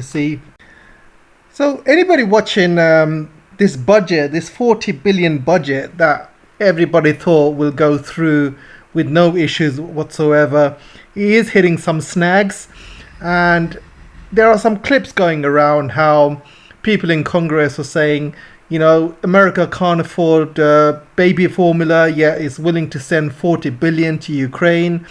See, so anybody watching this budget, this 40 billion budget that everybody thought will go through with no issues whatsoever, he is hitting some snags, and there are some clips going around how people in Congress are saying, America can't afford baby formula, yet is willing to send 40 billion to Ukraine.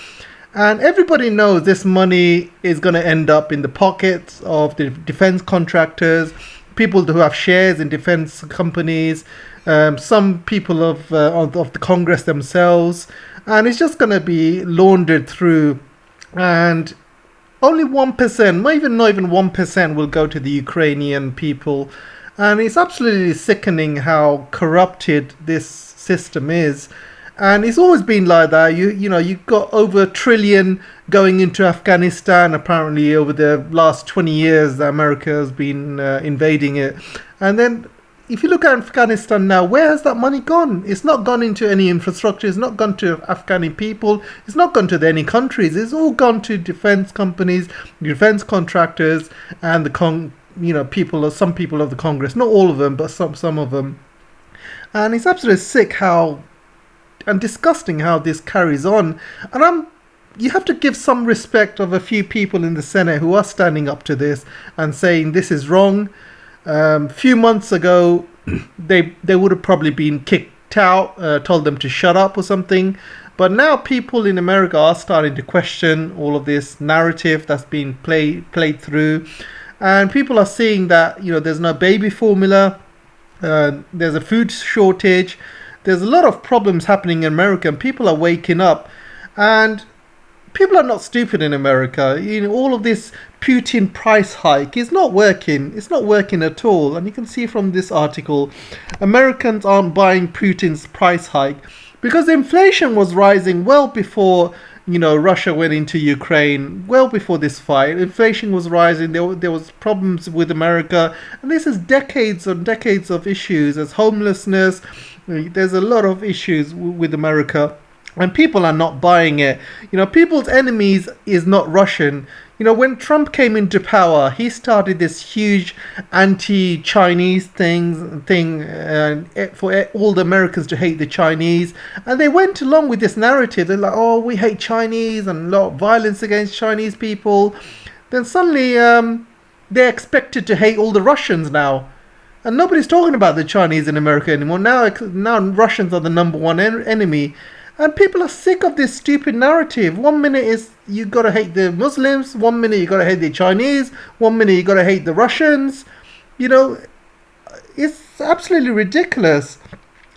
And everybody knows this money is going to end up in the pockets of the defense contractors, people who have shares in defense companies, some people of the Congress themselves, and it's just going to be laundered through. And only 1%, not even 1%, will go to the Ukrainian people. And it's absolutely sickening how corrupted this system is. And it's always been like that. You've got over $1 trillion going into Afghanistan. Apparently, over the last 20 years, that America has been invading it. And then, if you look at Afghanistan now, where has that money gone? It's not gone into any infrastructure. It's not gone to Afghani people. It's not gone to any countries. It's all gone to defense companies, defense contractors, and some people of the Congress. Not all of them, but some of them. And it's absolutely sick and disgusting how this carries on. And you have to give some respect of a few people in the Senate who are standing up to this and saying this is wrong. Few months ago, they would have probably been kicked out, told them to shut up or something. But now people in America are starting to question all of this narrative that's being played through. And people are seeing that, there's no baby formula, there's a food shortage. There's a lot of problems happening in America, and people are waking up. And people are not stupid in America. All of this Putin price hike is not working. It's not working at all. And you can see from this article, Americans aren't buying Putin's price hike because inflation was rising well before Russia went into Ukraine, well before this fight. Inflation was rising. There was problems with America, and this is decades and decades of issues. There's homelessness. There's a lot of issues with America, and people are not buying it. People's enemies is not Russian. When Trump came into power, he started this huge anti-Chinese thing for all the Americans to hate the Chinese. And they went along with this narrative. They're like, oh, we hate Chinese and a lot of violence against Chinese people. Then suddenly they're expected to hate all the Russians now. And nobody's talking about the Chinese in America anymore. Now Russians are the number one enemy. And people are sick of this stupid narrative. 1 minute is you gotta hate the Muslims, 1 minute you gotta hate the Chinese, 1 minute you gotta hate the Russians. It's absolutely ridiculous.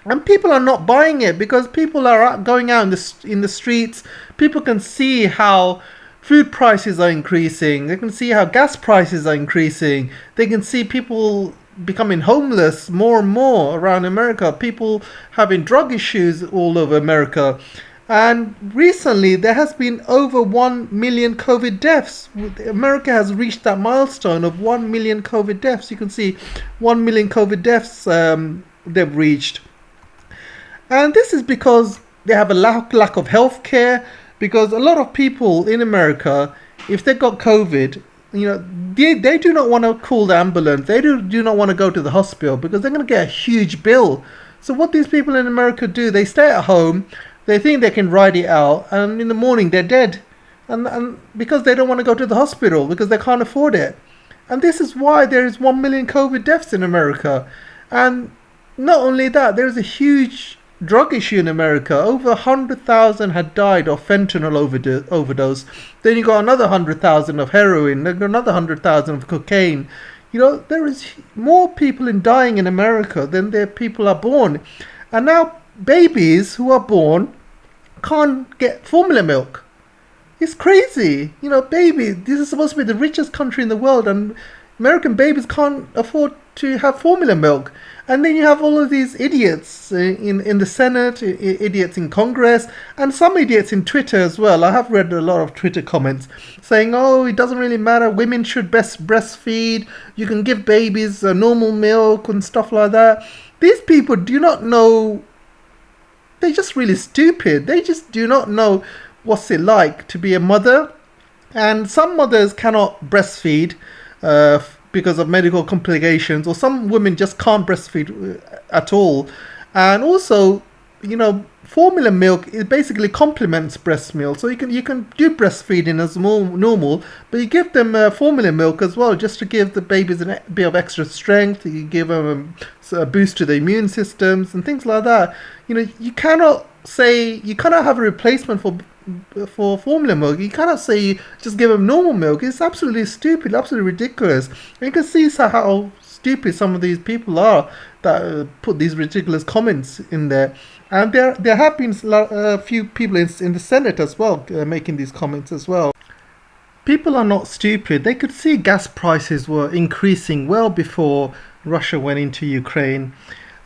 And people are not buying it because people are going out in the streets. People can see how food prices are increasing. They can see how gas prices are increasing. They can see people becoming homeless more and more around America, people having drug issues all over America. And recently there has been over 1 million COVID deaths. America has reached that milestone of 1 million COVID deaths. You can see 1 million COVID deaths they've reached. And this is because they have a lack of health care, because a lot of people in America, if they got COVID, they do not want to call the ambulance. They do not want to go to the hospital because they're going to get a huge bill. So what these people in America do, they stay at home, they think they can ride it out, and in the morning they're dead. And because they don't want to go to the hospital because they can't afford it. And this is why there is 1 million COVID deaths in America. And not only that, there is a huge drug issue in America. Over 100,000 had died of fentanyl overdose. Then you got another 100,000 of heroin. Then another 100,000 of cocaine. There is more people dying in America than there people are born. And now babies who are born can't get formula milk. It's crazy. This is supposed to be the richest country in the world, and American babies can't afford to have formula milk. And then you have all of these idiots in the Senate, idiots in Congress, and some idiots in Twitter as well. I have read a lot of Twitter comments saying, oh, it doesn't really matter, women should breastfeed, you can give babies normal milk and stuff like that. These people do not know, they're just really stupid. They just do not know what's it like to be a mother. And some mothers cannot breastfeed. because of medical complications, or some women just can't breastfeed at all. And also, formula milk, it basically complements breast milk. So you can do breastfeeding as more normal, but you give them formula milk as well, just to give the babies a bit of extra strength. You give them a boost to the immune systems and things like that. You cannot have a replacement for formula milk. You cannot say just give them normal milk. It's absolutely stupid, absolutely ridiculous. And you can see how stupid some of these people are that put these ridiculous comments in there. And there have been a few people in the Senate as well making these comments as well. People are not stupid. They could see gas prices were increasing well before Russia went into Ukraine.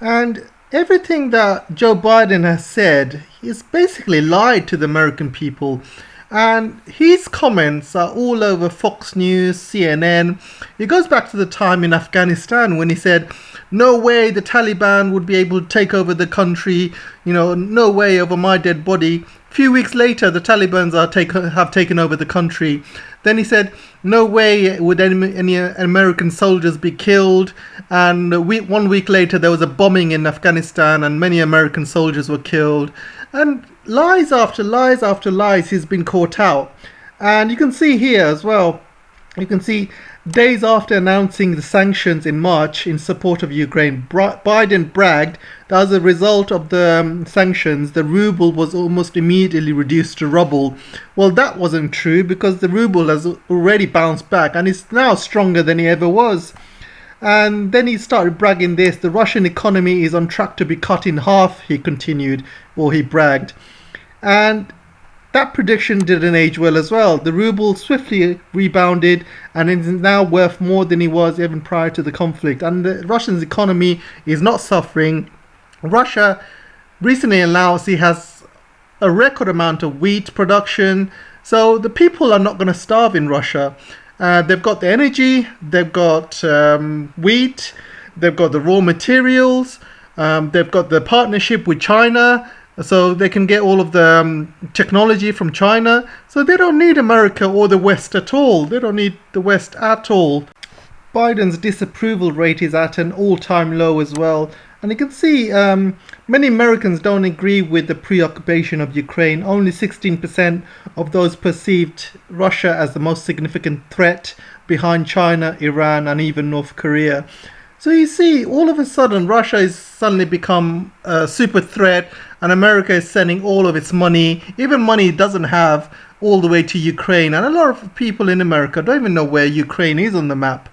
And everything that Joe Biden has said is basically lied to the American people. And his comments are all over Fox News, CNN. It goes back to the time in Afghanistan when he said, no way the Taliban would be able to take over the country, no way over my dead body. A few weeks later, the Taliban have taken over the country. Then he said, no way would any American soldiers be killed. And 1 week later, there was a bombing in Afghanistan and many American soldiers were killed. And lies after lies after lies, he's been caught out. And you can see here as well, you can see days after announcing the sanctions in March in support of Ukraine, Biden bragged that as a result of the sanctions, the ruble was almost immediately reduced to rubble. Well, that wasn't true, because the ruble has already bounced back and is now stronger than it ever was. And then he started bragging this: the Russian economy is on track to be cut in half, he continued, or he bragged. And that prediction didn't age well as well. The ruble swiftly rebounded and is now worth more than it was even prior to the conflict. And the Russian economy is not suffering. Russia recently announced it has a record amount of wheat production. So the people are not going to starve in Russia. They've got the energy, they've got wheat, they've got the raw materials, they've got the partnership with China, so they can get all of the technology from China. So they don't need America or the West at all. They don't need the West at all. Biden's disapproval rate is at an all-time low as well. And you can see many Americans don't agree with the preoccupation of Ukraine. Only 16% of those perceived Russia as the most significant threat, behind China, Iran, and even North Korea. So you see, all of a sudden, Russia has suddenly become a super threat, and America is sending all of its money, even money it doesn't have, all the way to Ukraine. And a lot of people in America don't even know where Ukraine is on the map.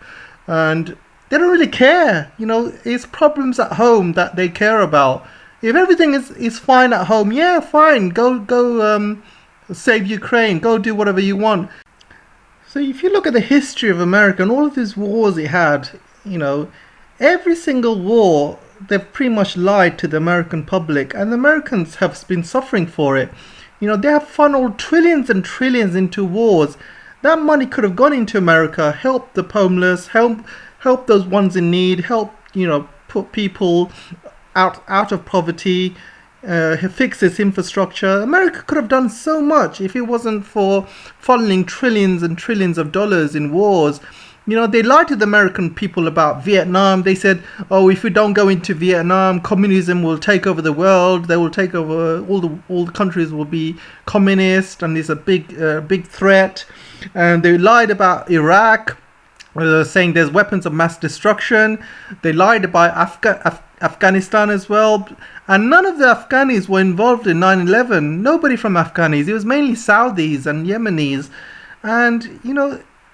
And they don't really care. It's problems at home that they care about. If everything is fine at home, yeah, fine. Go save Ukraine. Go do whatever you want. So if you look at the history of America and all of these wars it had, every single war, they've pretty much lied to the American public, and the Americans have been suffering for it. They have funneled trillions and trillions into wars. That money could have gone into America, help the homeless, help those ones in need, help put people out of poverty, fix this infrastructure. America could have done so much if it wasn't for funneling trillions and trillions of dollars in wars. They lied to the American people about Vietnam. They said, oh, if we don't go into Vietnam, communism will take over the world. They will take over, all the countries will be communist, and it's a big threat. And they lied about Iraq, saying there's weapons of mass destruction. They lied about Afghanistan as well. And none of the Afghanis were involved in 9/11. Nobody from Afghanis. It was mainly Saudis and Yemenis. And,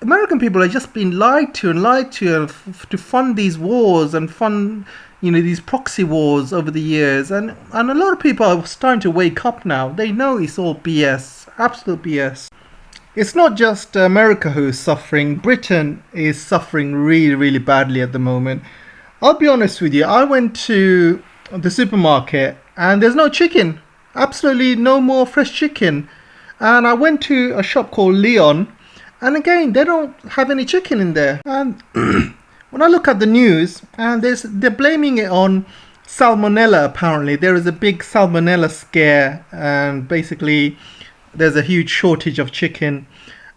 American people have just been lied to to fund these wars and fund, these proxy wars over the years. And a lot of people are starting to wake up now. They know it's all BS, absolute BS. It's not just America who's suffering. Britain is suffering really, really badly at the moment. I'll be honest with you. I went to the supermarket and there's no chicken. Absolutely no more fresh chicken. And I went to a shop called Leon. And again, they don't have any chicken in there. And when I look at the news, and they're blaming it on salmonella, apparently. There is a big salmonella scare, and basically there's a huge shortage of chicken.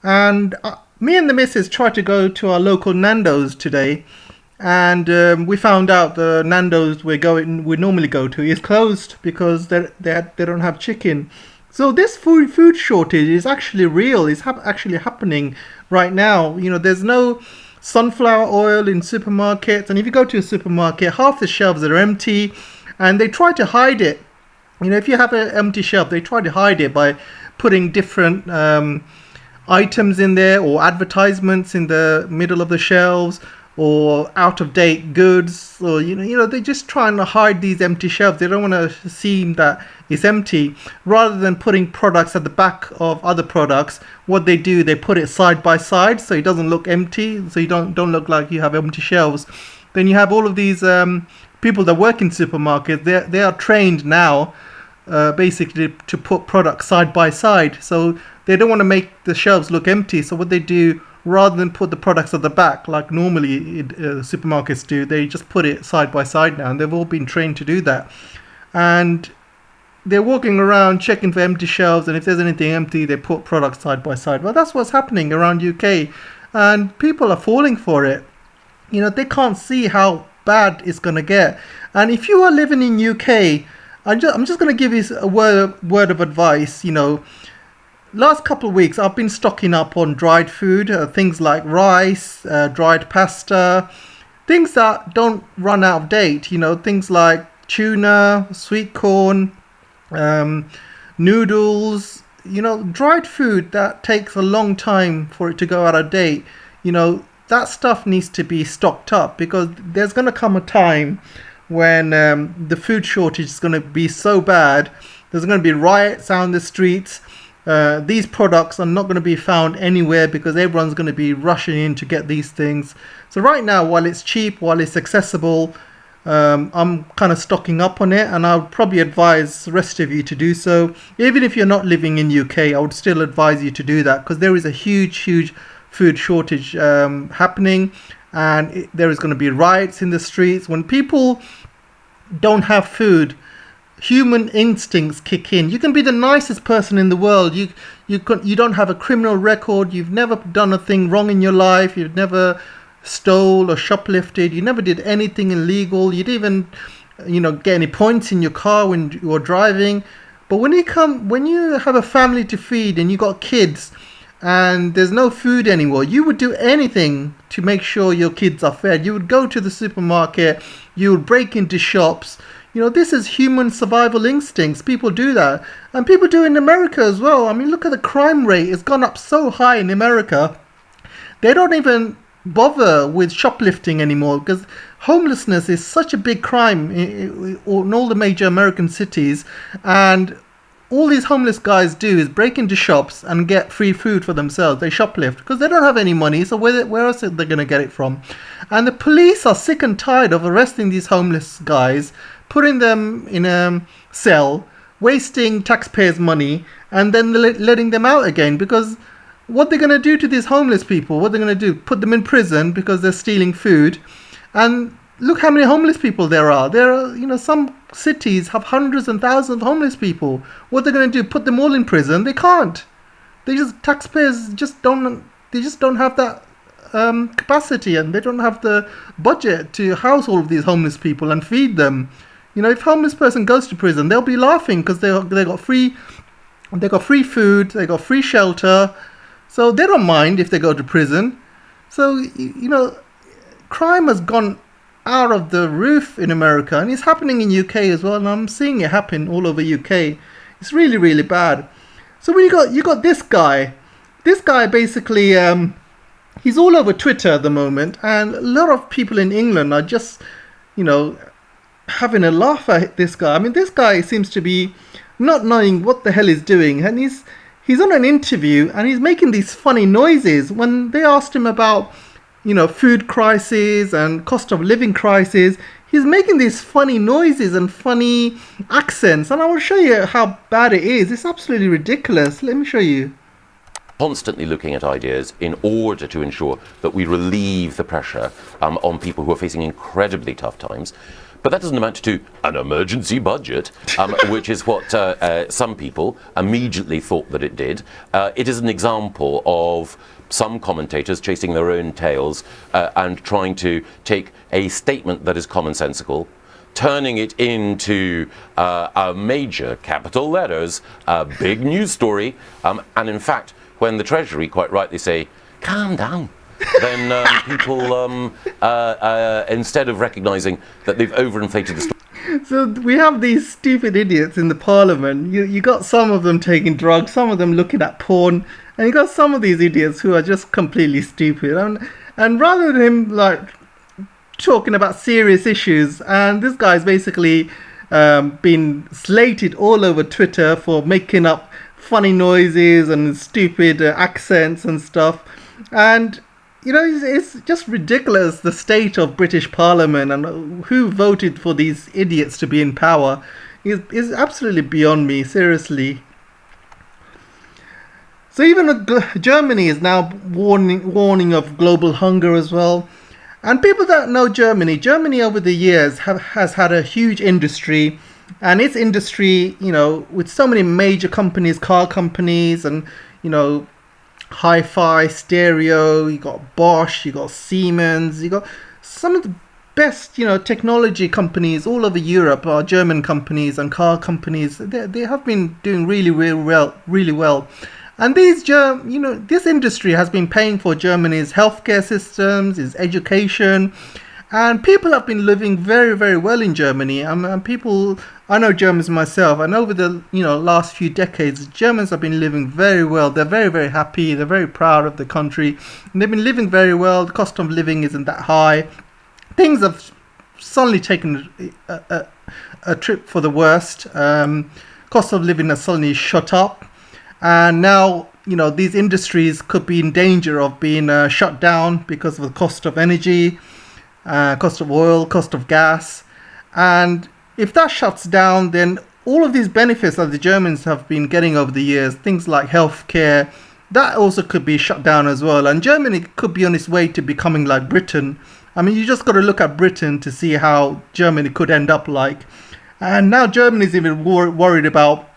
And me and the missus tried to go to our local Nando's today, and we found out the Nando's we normally go to is closed because they don't have chicken. So this food shortage is actually real. It's actually happening right now. There's no sunflower oil in supermarkets, and if you go to a supermarket, half the shelves are empty, and they try to hide it. If you have an empty shelf, they try to hide it by putting different items in there, or advertisements in the middle of the shelves, or out of date goods, or they're just trying to hide these empty shelves. They don't want to seem that it's empty. Rather than putting products at the back of other products, what they do, they put it side by side so it doesn't look empty, so you don't look like you have empty shelves. Then you have all of these people that work in supermarkets. They are trained now basically to put products side by side, so they don't want to make the shelves look empty. So what they do, rather than put the products at the back like normally supermarkets do, they just put it side by side now, and they've all been trained to do that. And they're walking around checking for empty shelves, and if there's anything empty, they put products side by side. Well, that's what's happening around UK, and people are falling for it. They can't see how bad it's going to get. And if you are living in UK, I'm just going to give you a word of advice. Last couple of weeks, I've been stocking up on dried food, things like rice, dried pasta, things that don't run out of date. Things like tuna, sweet corn, noodles, dried food that takes a long time for it to go out of date. That stuff needs to be stocked up, because there's going to come a time when the food shortage is going to be so bad. There's going to be riots out in the streets. These products are not going to be found anywhere because everyone's going to be rushing in to get these things. So right now, while it's cheap, while it's accessible, I'm kind of stocking up on it, and I'll probably advise the rest of you to do so. Even if you're not living in UK, I would still advise you to do that, because there is a huge food shortage happening, and there is going to be riots in the streets. When people don't have food, human instincts kick in. You can be the nicest person in the world. You don't have a criminal record. You've never done a thing wrong in your life. You've never stole or shoplifted. You never did anything illegal. You didn't even, get any points in your car when you were driving. But when you have a family to feed and you got kids and there's no food anymore, you would do anything to make sure your kids are fed. You would go to the supermarket. You would break into shops. This is human survival instincts. People do that. And people do it in America as well. I mean, look at the crime rate. It's gone up so high in America. They don't even bother with shoplifting anymore, because homelessness is such a big crime in all the major American cities. And all these homeless guys do is break into shops and get free food for themselves. They shoplift because they don't have any money. So where else are they going to get it from? And the police are sick and tired of arresting these homeless guys, putting them in a cell, wasting taxpayers' money, and then letting them out again. Because what they're going to do to these homeless people, what they're going to do, put them in prison because they're stealing food. And look how many homeless people there are. There are, some cities have hundreds and thousands of homeless people. What they're going to do, put them all in prison? They can't. Taxpayers just don't have that capacity, and they don't have the budget to house all of these homeless people and feed them. If a homeless person goes to prison, they'll be laughing because they got free food, they got free shelter, so they don't mind if they go to prison. So crime has gone out of the roof in America, and it's happening in UK as well. And I'm seeing it happen all over UK. It's really, really bad. So when you got this guy basically, he's all over Twitter at the moment, and a lot of people in England are just, having a laugh at this guy. I mean, this guy seems to be not knowing what the hell he's doing, and he's on an interview and he's making these funny noises when they asked him about, food crisis and cost of living crisis. He's making these funny noises and funny accents, and I will show you how bad it is. It's absolutely ridiculous. Let me show you. Constantly looking at ideas in order to ensure that we relieve the pressure on people who are facing incredibly tough times. But that doesn't amount to an emergency budget, which is what some people immediately thought that it did. It is an example of some commentators chasing their own tails and trying to take a statement that is commonsensical, turning it into a major capital letters, a big news story, and in fact, when the Treasury quite rightly say, calm down, then people, instead of recognising that they've overinflated the story. So we have these stupid idiots in the parliament. You got some of them taking drugs, some of them looking at porn, and you got some of these idiots who are just completely stupid. And rather than him like talking about serious issues, and this guy's basically been slated all over Twitter for making up funny noises and stupid accents and stuff. And you know, it's just ridiculous, the state of British Parliament and who voted for these idiots to be in power is absolutely beyond me, seriously. So even Germany is now warning of global hunger as well. And people that know Germany over the years has had a huge industry. And its industry, you know, with so many major companies, car companies and, you know, hi-fi, stereo, you got Bosch, you got Siemens, you got some of the best, you know, technology companies all over Europe are German companies and car companies. They have been doing really well. And these, you know, this industry has been paying for Germany's healthcare systems, its education, and people have been living very, very well in Germany. And people, I know Germans myself, and over the last few decades, Germans have been living very well. They're very, very happy. They're very proud of the country, and they've been living very well. The cost of living isn't that high. Things have suddenly taken a trip for the worst. Cost of living has suddenly shot up, and now these industries could be in danger of being shut down because of the cost of energy. Cost of oil, cost of gas. And if that shuts down, then all of these benefits that the Germans have been getting over the years, things like healthcare, that also could be shut down as well. And Germany could be on its way to becoming like Britain. I mean, you just got to look at Britain to see how Germany could end up like. And now Germany's even worried about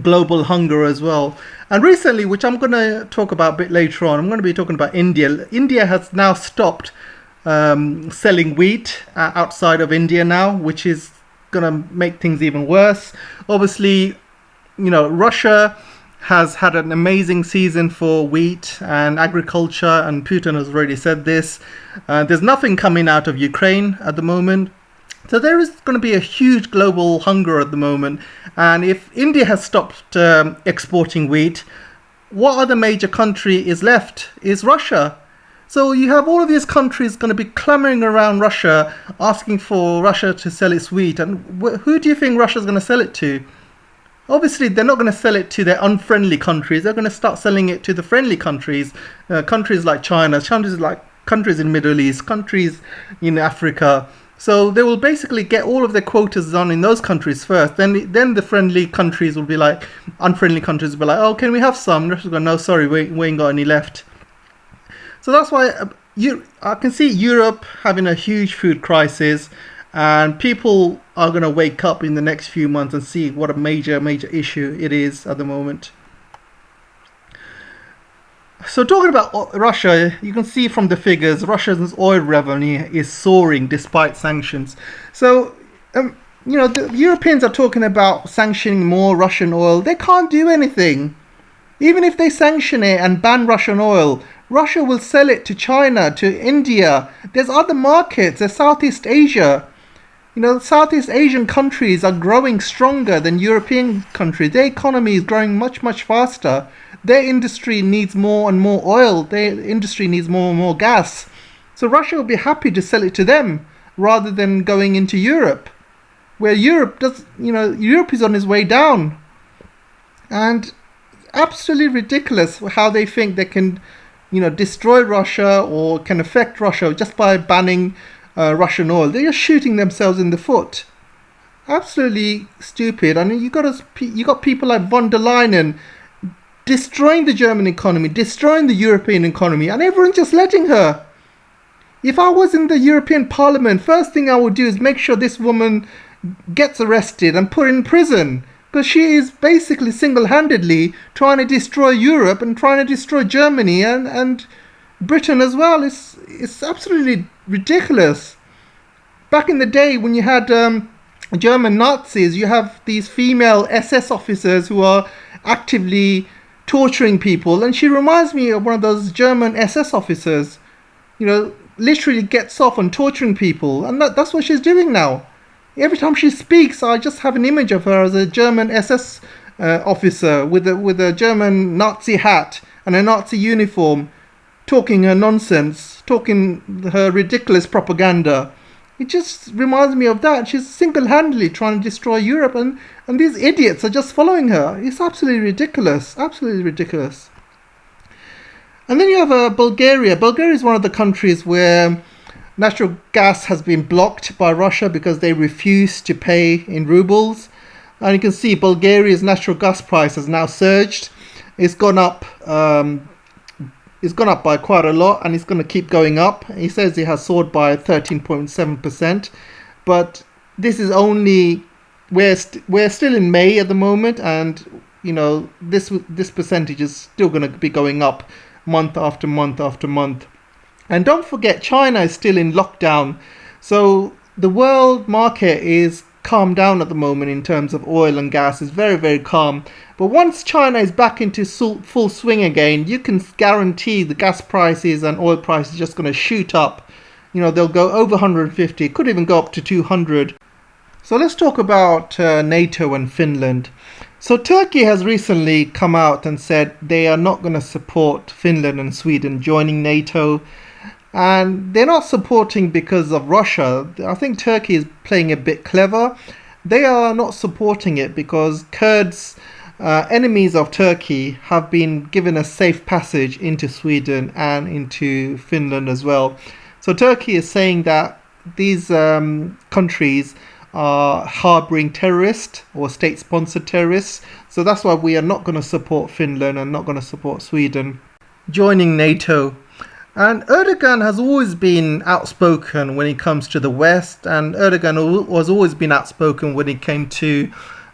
global hunger as well. And recently, which I'm going to talk about a bit later on, I'm going to be talking about India. India has now stopped selling wheat outside of India now, which is going to make things even worse. Obviously, Russia has had an amazing season for wheat and agriculture, and Putin has already said this. There's nothing coming out of Ukraine at the moment. So there is going to be a huge global hunger at the moment. And if India has stopped exporting wheat, what other major country is left is Russia. So you have all of these countries going to be clamoring around Russia, asking for Russia to sell its wheat. And who do you think Russia's going to sell it to? Obviously, they're not going to sell it to their unfriendly countries. They're going to start selling it to the friendly countries, countries like China, countries in the Middle East, countries in Africa. So they will basically get all of their quotas on in those countries first. Then the friendly countries will be like, unfriendly countries will be like, oh, can we have some? Russia's going, no, sorry, we ain't got any left. So that's why I can see Europe having a huge food crisis, and people are going to wake up in the next few months and see what a major issue it is at the moment. So talking about Russia, you can see from the figures, Russia's oil revenue is soaring despite sanctions. So, the Europeans are talking about sanctioning more Russian oil. They can't do anything. Even if they sanction it and ban Russian oil, Russia will sell it to China, to India. There's other markets. There's Southeast Asia. Southeast Asian countries are growing stronger than European countries. Their economy is growing much, much faster. Their industry needs more and more oil. Their industry needs more and more gas. So Russia will be happy to sell it to them rather than going into Europe, where Europe is on its way down. And absolutely ridiculous how they think they can, destroy Russia or can affect Russia just by banning Russian oil. They're just shooting themselves in the foot. Absolutely stupid. I mean, you got people like von der Leyen destroying the German economy, destroying the European economy, and everyone's just letting her. If I was in the European Parliament, first thing I would do is make sure this woman gets arrested and put in prison because she is basically single-handedly trying to destroy Europe and trying to destroy Germany and Britain as well. It's absolutely ridiculous. Back in the day when you had German Nazis, you have these female SS officers who are actively torturing people, and she reminds me of one of those German SS officers, literally gets off on torturing people, and that's what she's doing now. Every time she speaks, I just have an image of her as a German SS officer with a German Nazi hat and a Nazi uniform, talking her nonsense, talking her ridiculous propaganda. It just reminds me of that. She's single-handedly trying to destroy Europe, and these idiots are just following her. It's absolutely ridiculous. Absolutely ridiculous. And then you have Bulgaria. Bulgaria is one of the countries where natural gas has been blocked by Russia because they refuse to pay in rubles. And you can see Bulgaria's natural gas price has now surged. It's gone up. It's gone up by quite a lot, and it's going to keep going up. He says it has soared by 13.7%, but this is only we're still in May at the moment, and this percentage is still going to be going up month after month after month. And don't forget, China is still in lockdown, so the world market is calmed down at the moment in terms of oil and gas. Is very, very calm. But once China is back into full swing again, you can guarantee the gas prices and oil prices are just going to shoot up. They'll go over 150, it could even go up to 200. So let's talk about NATO and Finland. So Turkey has recently come out and said they are not going to support Finland and Sweden joining NATO. And they're not supporting because of Russia. I think Turkey is playing a bit clever. They are not supporting it because Kurds, enemies of Turkey, have been given a safe passage into Sweden and into Finland as well. So Turkey is saying that these countries are harboring terrorists or state-sponsored terrorists. So that's why we are not going to support Finland and not going to support Sweden joining NATO. And Erdogan has always been outspoken when it comes to the West, and Erdogan has always been outspoken when it came to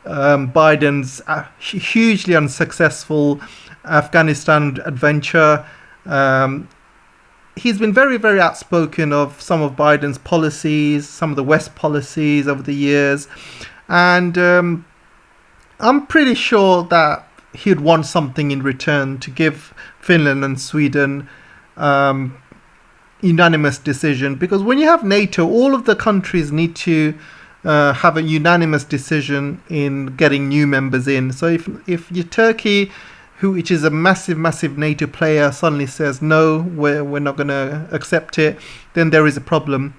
Biden's hugely unsuccessful Afghanistan adventure. He's been very, very outspoken of some of Biden's policies, some of the West policies over the years. And I'm pretty sure that he'd want something in return to give Finland and Sweden unanimous decision, because when you have NATO, all of the countries need to have a unanimous decision in getting new members in. So if your Turkey, which is a massive NATO player, suddenly says no, we're not going to accept it, then there is a problem.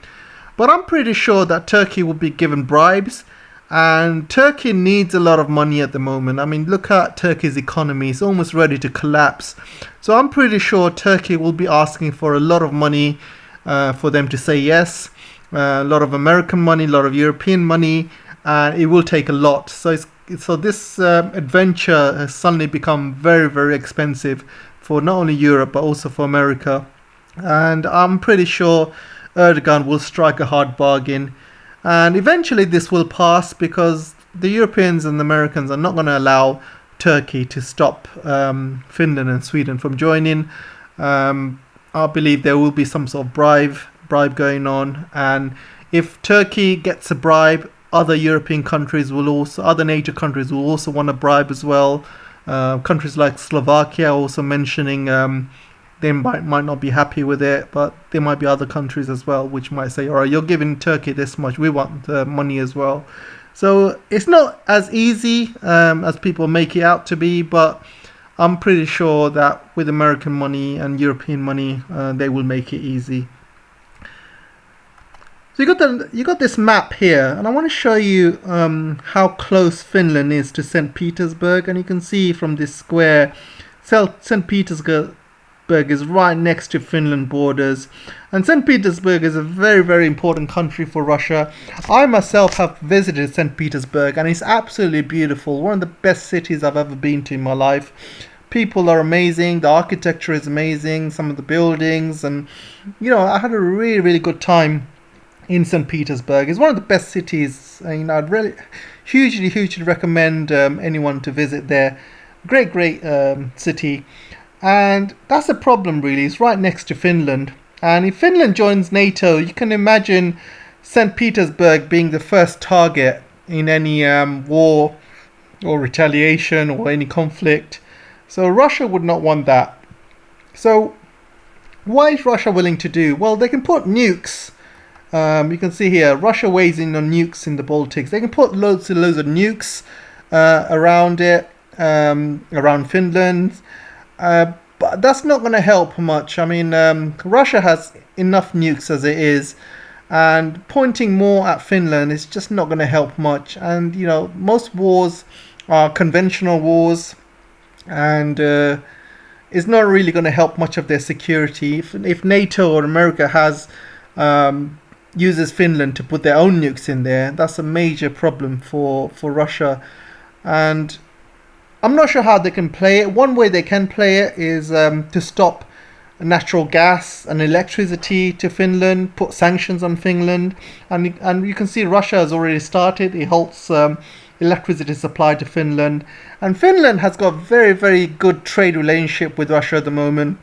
But I'm pretty sure that Turkey will be given bribes, and Turkey needs a lot of money at the moment. I mean, look at Turkey's economy. It's almost ready to collapse. So I'm pretty sure Turkey will be asking for a lot of money for them to say yes. A lot of American money, a lot of European money, and it will take a lot. So this adventure has suddenly become very, very expensive for not only Europe but also for America. And I'm pretty sure Erdogan will strike a hard bargain. And eventually this will pass, because the Europeans and the Americans are not going to allow Turkey to stop Finland and Sweden from joining. I believe there will be some sort of bribe going on. And if Turkey gets a bribe, other European countries will also, other NATO countries will also want a bribe as well. Countries like Slovakia also mentioning they might not be happy with it, but there might be other countries as well which might say, all right, you're giving Turkey this much, we want the money as well. So it's not as easy as people make it out to be, but I'm pretty sure that with American money and European money, they will make it easy. So you got this map here, and I want to show you how close Finland is to St. Petersburg. And you can see from this square, St. Petersburg is right next to Finland borders. And St. Petersburg is a very, very important country for Russia. I myself have visited St. Petersburg, and it's absolutely beautiful. One of the best cities I've ever been to in my life. People are amazing, the architecture is amazing, some of the buildings, and I had a really, really good time in St Petersburg. It's one of the best cities. I'd really hugely recommend anyone to visit there. Great city. And that's the problem, really. It's right next to Finland. And if Finland joins NATO, you can imagine St. Petersburg being the first target in any war or retaliation or any conflict. So Russia would not want that. So what is Russia willing to do? Well, they can put nukes. You can see here, Russia weighs in on nukes in the Baltics. They can put loads of nukes around it, around Finland. But that's not going to help much. I mean, Russia has enough nukes as it is, and pointing more at Finland is just not going to help much. And most wars are conventional wars, and it's not really going to help much of their security. If NATO or America uses Finland to put their own nukes in there, that's a major problem for Russia. And I'm not sure how they can play it. One way they can play it is to stop natural gas and electricity to Finland, put sanctions on Finland. And you can see Russia has already started. It halts electricity supply to Finland. And Finland has got a very good trade relationship with Russia at the moment.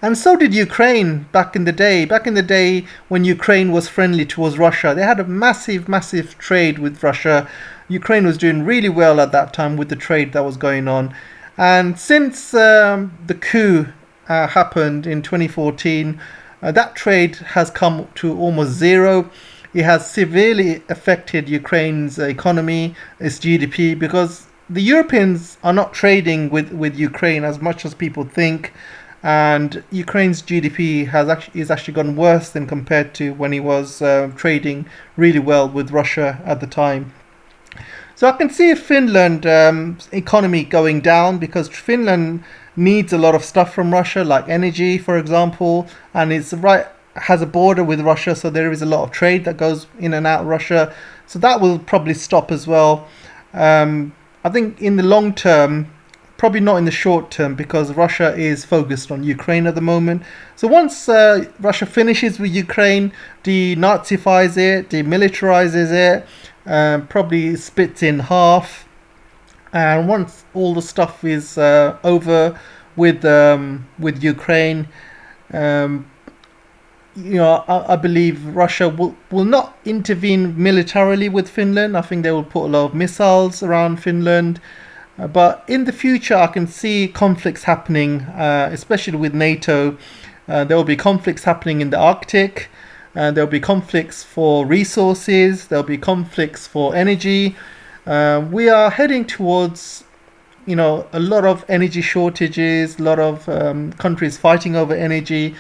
And so did Ukraine back in the day. Back in the day when Ukraine was friendly towards Russia, they had a massive trade with Russia. Ukraine was doing really well at that time with the trade that was going on. And since the coup happened in 2014, that trade has come to almost zero. It has severely affected Ukraine's economy, its GDP, because the Europeans are not trading with Ukraine as much as people think. And Ukraine's GDP is actually gone worse than compared to when he was trading really well with Russia at the time. So I can see Finland economy going down because Finland needs a lot of stuff from Russia, like energy, for example, and has a border with Russia, so there is a lot of trade that goes in and out of Russia. So that will probably stop as well. I think in the long term, probably not in the short term, because Russia is focused on Ukraine at the moment. So once Russia finishes with Ukraine, denazifies it, demilitarizes it, probably splits in half, and once all the stuff is over with Ukraine, I believe Russia will not intervene militarily with Finland. I think they will put a lot of missiles around Finland. But in the future, I can see conflicts happening, especially with NATO. There will be conflicts happening in the Arctic. There will be conflicts for resources. There will be conflicts for energy. We are heading towards, a lot of energy shortages, a lot of countries fighting over energy,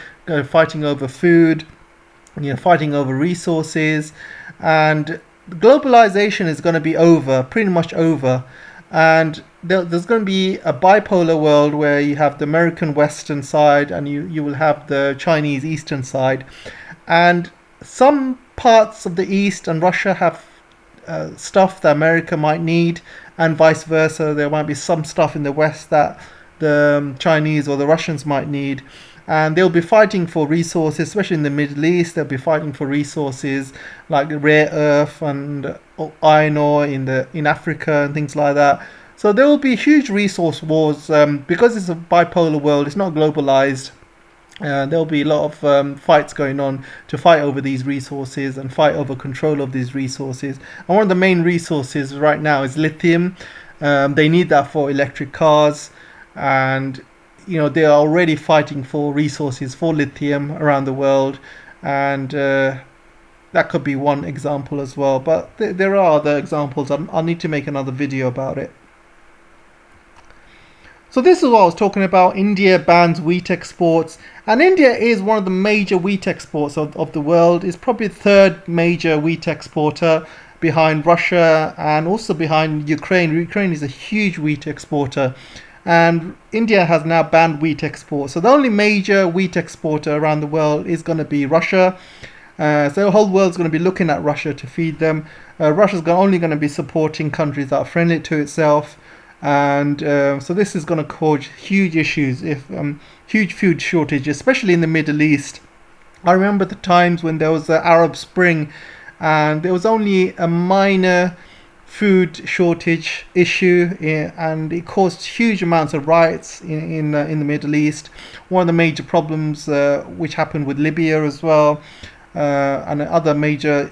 fighting over food, fighting over resources. And globalization is going to be over, pretty much over. And there's going to be a bipolar world where you have the American western side and you will have the Chinese eastern side. And some parts of the East and Russia have stuff that America might need, and vice versa. There might be some stuff in the West that the Chinese or the Russians might need. And they'll be fighting for resources, especially in the Middle East. They'll be fighting for resources like rare earth and iron ore in Africa and things like that. So there will be huge resource wars because it's a bipolar world. It's not globalized. There'll be a lot of fights going on to fight over these resources and fight over control of these resources. And one of the main resources right now is lithium. They need that for electric cars, and they are already fighting for resources for lithium around the world, and that could be one example as well. But there are other examples. I'll need to make another video about it. So this is what I was talking about. India bans wheat exports, and India is one of the major wheat exports of the world. It's probably the third major wheat exporter behind Russia and also behind Ukraine. Ukraine is a huge wheat exporter. And India has now banned wheat exports. So the only major wheat exporter around the world is going to be Russia. So the whole world's going to be looking at Russia to feed them. Russia's only going to be supporting countries that are friendly to itself. And so this is going to cause huge issues, huge food shortage, especially in the Middle East. I remember the times when there was the Arab Spring, and there was only a minor food shortage issue, and it caused huge amounts of riots in the Middle East. One of the major problems which happened with Libya as well, and other major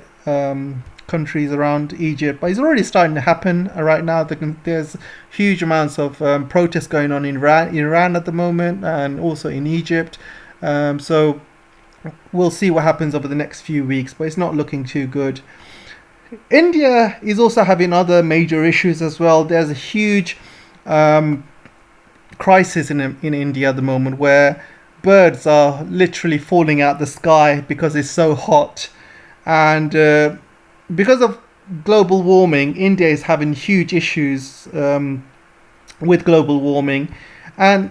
countries around Egypt. But it's already starting to happen right now. There's huge amounts of protests going on in Iran at the moment, and also in Egypt. So we'll see what happens over the next few weeks, but it's not looking too good. India is also having other major issues as well. There's a huge crisis in India at the moment, where birds are literally falling out the sky because it's so hot, and because of global warming, India is having huge issues with global warming, and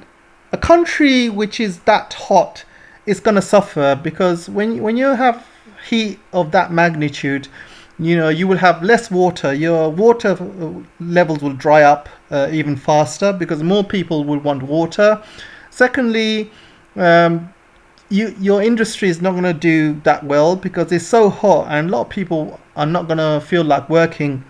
a country which is that hot is going to suffer, because when you have heat of that magnitude, you will have less water. Your water levels will dry up even faster, because more people will want water. Secondly, your industry is not going to do that well because it's so hot, and a lot of people are not going to feel like working.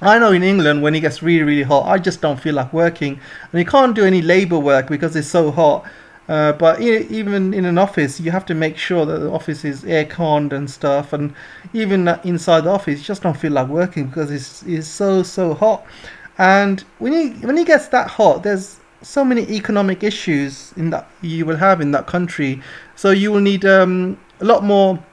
I know in England, when it gets really, really hot, I just don't feel like working, and you can't do any labor work because it's so hot. But even in an office, you have to make sure that the office is air-conned and stuff. And even inside the office, you just don't feel like working because it's so hot. And when it gets that hot, there's so many economic issues in that you will have in that country. So you will need a lot more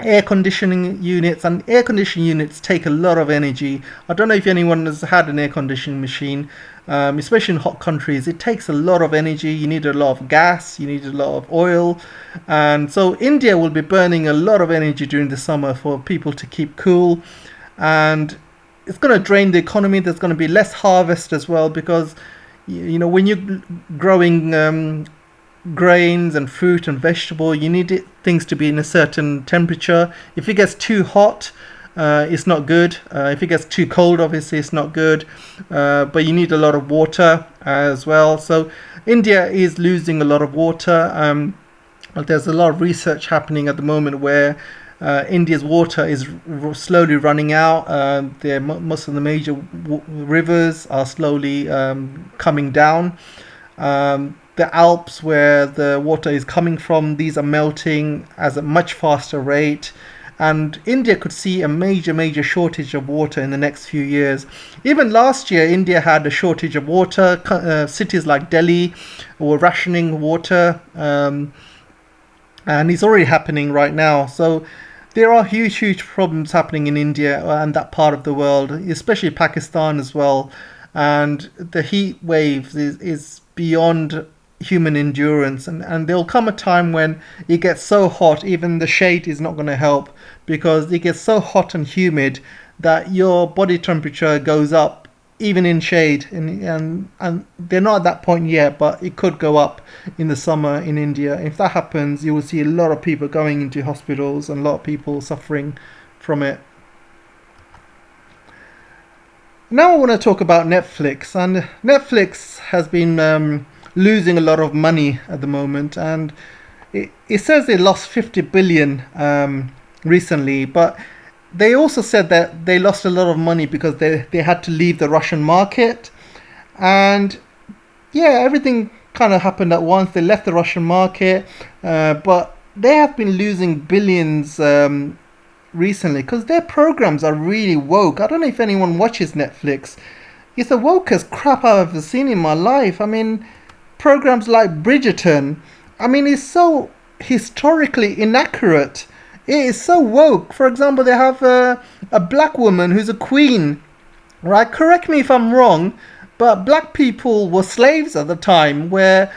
air conditioning units, and air conditioning units take a lot of energy. I don't know if anyone has had an air conditioning machine, especially in hot countries. It takes a lot of energy. You need a lot of gas, you need a lot of oil, and so India will be burning a lot of energy during the summer for people to keep cool, and it's going to drain the economy. There's going to be less harvest as well, because when you're growing grains and fruit and vegetable, you need things to be in a certain temperature. If it gets too hot, it's not good. If it gets too cold, obviously it's not good. But you need a lot of water as well. So India is losing a lot of water. There's a lot of research happening at the moment where India's water is slowly running out. Most of the major rivers are slowly coming down. The Alps, where the water is coming from, these are melting at a much faster rate, and India could see a major shortage of water in the next few years. Even last year, India had a shortage of water. Cities like Delhi were rationing water, and it's already happening right now. So there are huge problems happening in India and that part of the world, especially Pakistan as well. And the heat waves is beyond human endurance, and there'll come a time when it gets so hot even the shade is not going to help, because it gets so hot and humid that your body temperature goes up even in shade, and they're not at that point yet, but it could go up in the summer in India. If that happens, you will see a lot of people going into hospitals and a lot of people suffering from it. Now I want to talk about Netflix, and Netflix has been losing a lot of money at the moment, and it says they lost 50 billion recently, but they also said that they lost a lot of money because they had to leave the Russian market. And yeah, everything kind of happened at once. They left the Russian market, but they have been losing billions recently because their programs are really woke. I don't know if anyone watches Netflix. It's the wokest crap I've ever seen in my life. I mean, programs like Bridgerton, it's so historically inaccurate. It is so woke. For example, they have a black woman who's a queen, right? Correct me if I'm wrong, but black people were slaves at the time, where,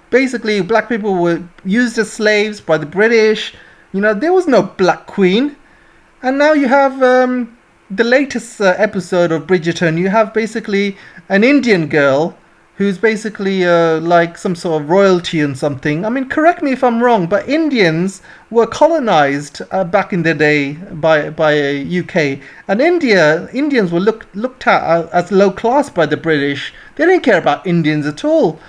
basically black people were used as slaves by the British. There was no black queen. And now you have the latest episode of Bridgerton. You have basically an Indian girl who's basically like some sort of royalty and something. Correct me if I'm wrong, but Indians were colonized back in the day by UK, and Indians were looked at as low class by the British. They didn't care about Indians at all.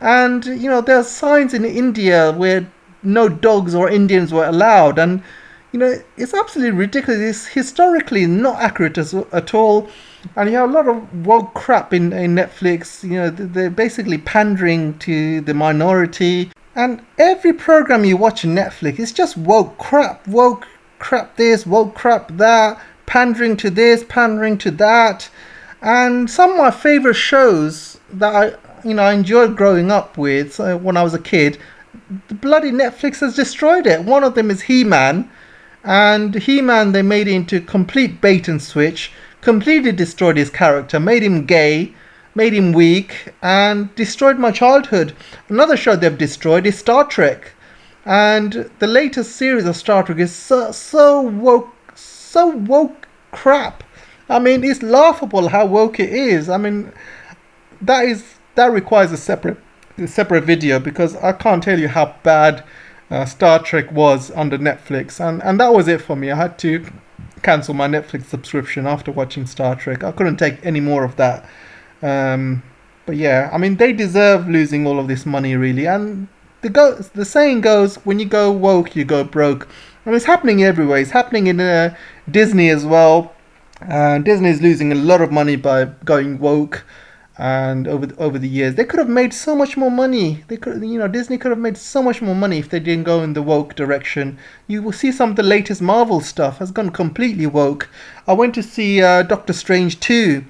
And there are signs in India where no dogs or Indians were allowed. And it's absolutely ridiculous. It's historically not accurate at all. And you have a lot of woke crap in Netflix. They're basically pandering to the minority. And every program you watch on Netflix is just woke crap this, woke crap that, pandering to this, pandering to that. And some of my favorite shows that I enjoyed growing up with when I was a kid, the bloody Netflix has destroyed it. One of them is He-Man. And He-Man, they made it into complete bait and switch, completely destroyed his character, made him gay, made him weak, and destroyed my childhood. Another show they've destroyed is Star Trek. And the latest series of Star Trek is so woke crap. I mean, it's laughable how woke it is. I mean, that requires a separate video, because I can't tell you how bad Star Trek was under Netflix, and that was it for me. I had to cancel my Netflix subscription after watching Star Trek. I couldn't take any more of that. But yeah, I mean, they deserve losing all of this money, really. And the saying goes, when you go woke, you go broke. And it's happening everywhere. It's happening in Disney as well. Disney is losing a lot of money by going woke. And over the years, they could have made so much more money. Disney could have made so much more money if they didn't go in the woke direction. You will see some of the latest Marvel stuff has gone completely woke. I went to see Doctor Strange 2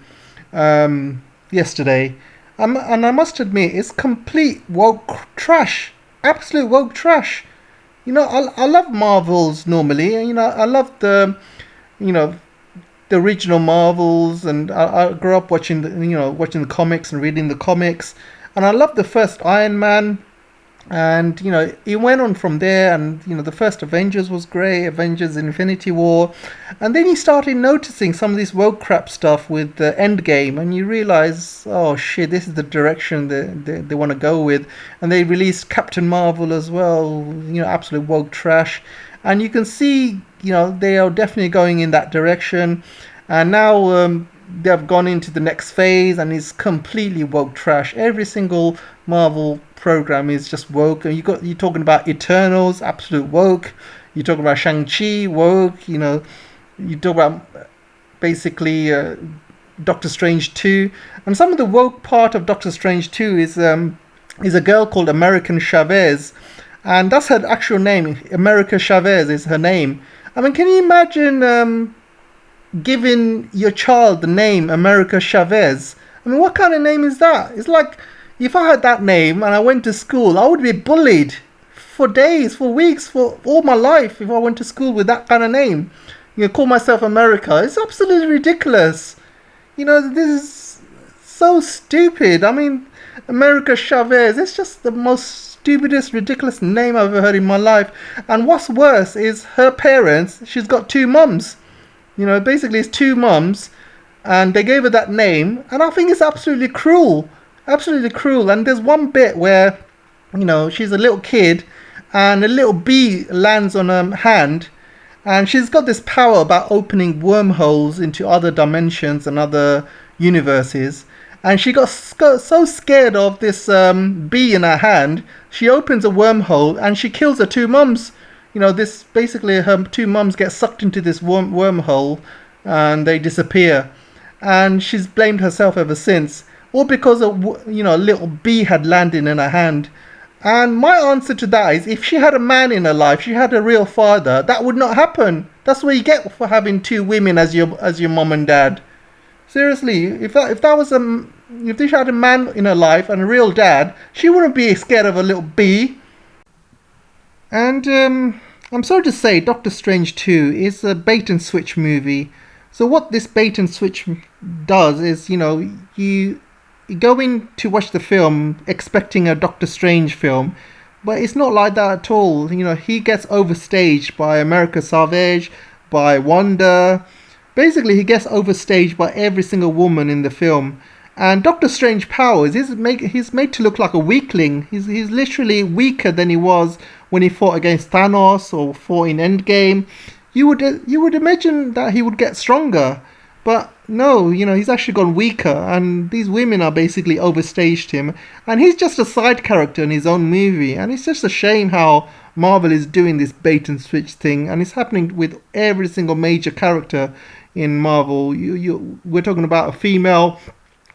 yesterday, and I must admit, it's complete woke trash, absolute woke trash. I love Marvels normally. I love the original Marvels, and I grew up watching the comics and reading the comics, and I love the first Iron Man, and it went on from there, and the first Avengers was great, Avengers Infinity War, and then you started noticing some of this woke crap stuff with the Endgame, and you realize, oh shit, this is the direction they want to go with. And they released Captain Marvel as well, absolute woke trash. And you can see, they are definitely going in that direction. And now they have gone into the next phase, and it's completely woke trash. Every single Marvel program is just woke. And you're talking about Eternals, absolute woke. You're talking about Shang-Chi, woke. You talk about basically Doctor Strange 2. And some of the woke part of Doctor Strange 2 is a girl called American Chavez. And that's her actual name. America Chavez is her name. I mean, can you imagine giving your child the name America Chavez? I mean, what kind of name is that? It's like, if I had that name and I went to school, I would be bullied for days, for weeks, for all my life if I went to school with that kind of name. Call myself America. It's absolutely ridiculous. This is so stupid. I mean, America Chavez, it's just the most stupidest, ridiculous name I've ever heard in my life. And what's worse is her parents, she's got two mums. Basically it's two mums, and they gave her that name, and I think it's absolutely cruel. Absolutely cruel. And there's one bit where, she's a little kid, and a little bee lands on her hand, and she's got this power about opening wormholes into other dimensions and other universes. And she got so scared of this bee in her hand, she opens a wormhole and she kills her two mums. This basically, her two mums get sucked into this wormhole and they disappear. And she's blamed herself ever since, all because a little bee had landed in her hand. And my answer to that is, if she had a man in her life, she had a real father, that would not happen. That's what you get for having two women as your mom and dad. Seriously, if she had a man in her life and a real dad, she wouldn't be scared of a little bee. And I'm sorry to say, Doctor Strange 2 is a bait and switch movie. So what this bait and switch does is, you go in to watch the film expecting a Doctor Strange film, but it's not like that at all. He gets overstaged by America Savage, by Wanda. Basically, he gets overstaged by every single woman in the film. And Doctor Strange powers, he's made to look like a weakling. He's literally weaker than he was when he fought against Thanos or fought in Endgame. You would imagine that he would get stronger, but no, he's actually gone weaker, and these women are basically overstaged him, and he's just a side character in his own movie. And it's just a shame how Marvel is doing this bait and switch thing, and it's happening with every single major character in Marvel. We're talking about a female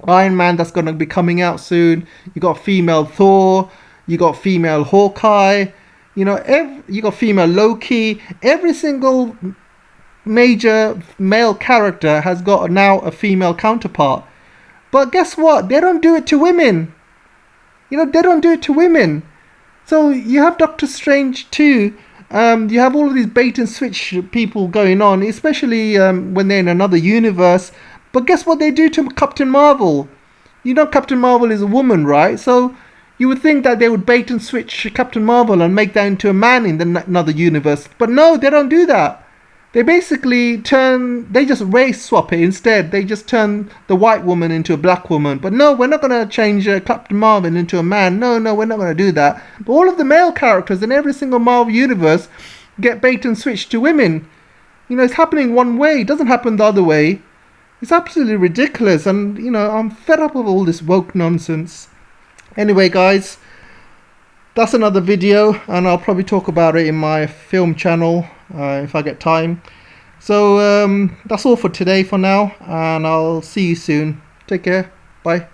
Iron Man that's going to be coming out soon. You got female Thor. You got female Hawkeye. You got female Loki. Every single major male character has got now a female counterpart. But guess what? They don't do it to women. They don't do it to women. So you have Doctor Strange too. You have all of these bait and switch people going on, especially when they're in another universe. But guess what they do to Captain Marvel? Captain Marvel is a woman, right? So you would think that they would bait and switch Captain Marvel and make that into a man in another universe. But no, they don't do that. They basically they just race swap it instead. They just turn the white woman into a black woman. But no, we're not going to change Captain Marvel into a man. No, we're not going to do that. But all of the male characters in every single Marvel universe get bait and switched to women. It's happening one way. It doesn't happen the other way. It's absolutely ridiculous. And, I'm fed up with all this woke nonsense. Anyway, guys, that's another video. And I'll probably talk about it in my film channel if I get time. So that's all for today for now. And I'll see you soon. Take care. Bye.